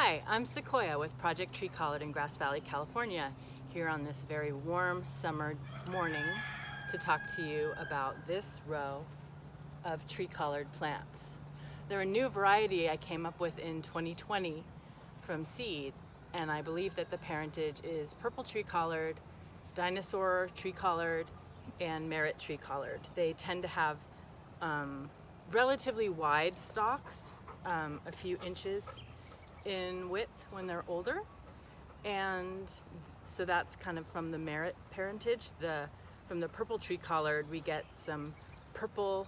Hi, I'm Sequoiah with Project Tree Collard in Grass Valley, California, here on this very warm summer morning to talk to you about this row of tree collard plants. They're a new variety I came up with in 2020 from seed, and I believe that the parentage is purple tree collard, dinosaur tree collard, and merit tree collard. They tend to have relatively wide stalks, a few inches in width when they're older, and so that's kind of from the merit parentage. From the purple tree collard we get some purple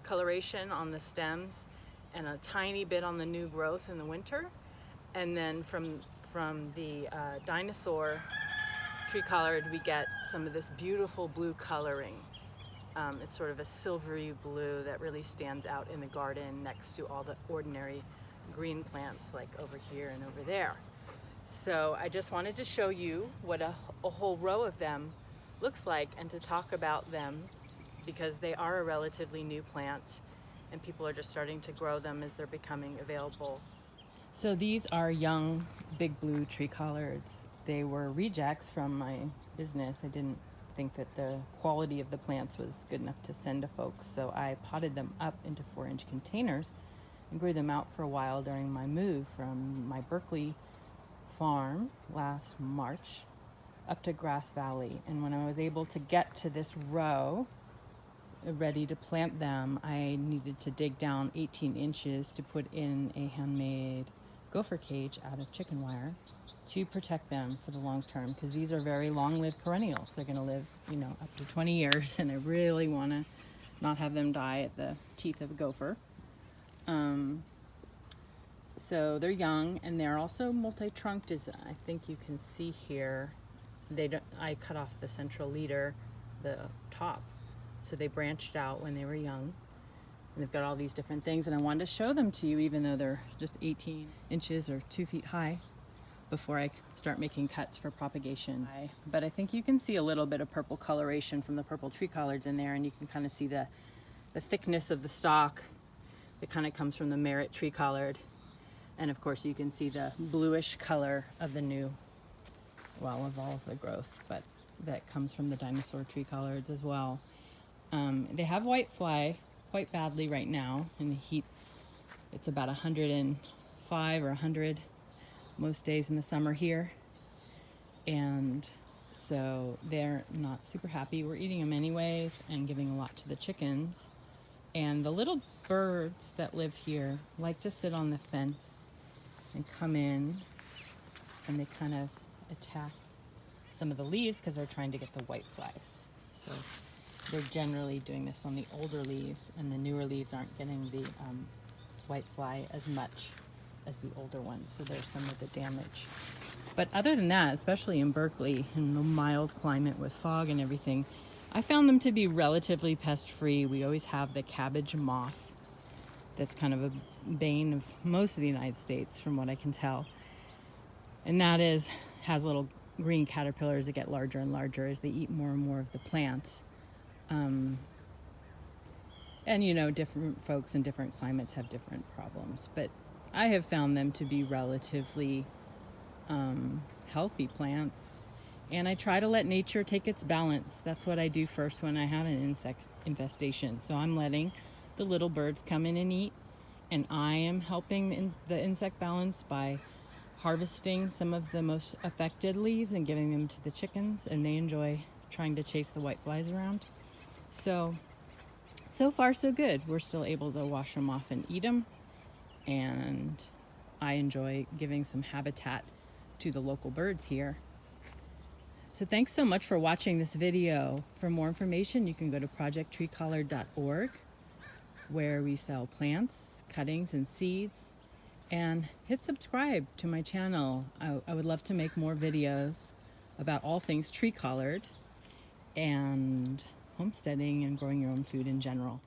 coloration on the stems and a tiny bit on the new growth in the winter, and then from the dinosaur tree collard we get some of this beautiful blue coloring. It's sort of a silvery blue that really stands out in the garden next to all the ordinary green plants like over here and over there. So I just wanted to show you what a whole row of them looks like and to talk about them because they are a relatively new plant and people are just starting to grow them as they're becoming available. So these are young big blue tree collards. They were rejects from my business. I didn't think that the quality of the plants was good enough to send to folks, so I potted them up into 4-inch containers and grew them out for a while during my move from my Berkeley farm last March up to Grass Valley. And when I was able to get to this row ready to plant them, I needed to dig down 18 inches to put in a handmade gopher cage out of chicken wire to protect them for the long term, because these are very long-lived perennials. They're going to live, up to 20 years, and I really want to not have them die at the teeth of a gopher. So they're young, and they're also multi-trunked, as I think you can see here. I cut off the central leader, the top, so they branched out when they were young. And they've got all these different things, and I wanted to show them to you even though they're just 18 inches or 2 feet high before I start making cuts for propagation. But I think you can see a little bit of purple coloration from the purple tree collards in there, and you can kind of see the thickness of the stalk that kind of comes from the merit tree collard. And of course you can see the bluish color of the new, of all of the growth, but that comes from the dinosaur tree collards as well. They have white fly quite badly right now in the heat. It's about 105 or 100 most days in the summer here, and so they're not super happy. We're eating them anyways and giving a lot to the chickens, and the little birds that live here like to sit on the fence and come in, and they kind of attack some of the leaves because they're trying to get the white flies. So they're generally doing this on the older leaves, and the newer leaves aren't getting the white fly as much as the older ones, so there's some of the damage. But other than that, especially in Berkeley, in a mild climate with fog and everything, I found them to be relatively pest-free. We always have the cabbage moth that's kind of a bane of most of the United States from what I can tell, and that has little green caterpillars that get larger and larger as they eat more and more of the plant. And different folks in different climates have different problems, but I have found them to be relatively healthy plants, and I try to let nature take its balance. That's what I do first when I have an insect infestation. So I'm letting the little birds come in and eat, and I am helping the insect balance by harvesting some of the most affected leaves and giving them to the chickens, and they enjoy trying to chase the white flies around. So far so good. We're still able to wash them off and eat them, and I enjoy giving some habitat to the local birds here. So thanks so much for watching this video. For more information, you can go to projecttreecollard.org, where we sell plants, cuttings, and seeds, and hit subscribe to my channel. I would love to make more videos about all things tree collard and homesteading and growing your own food in general.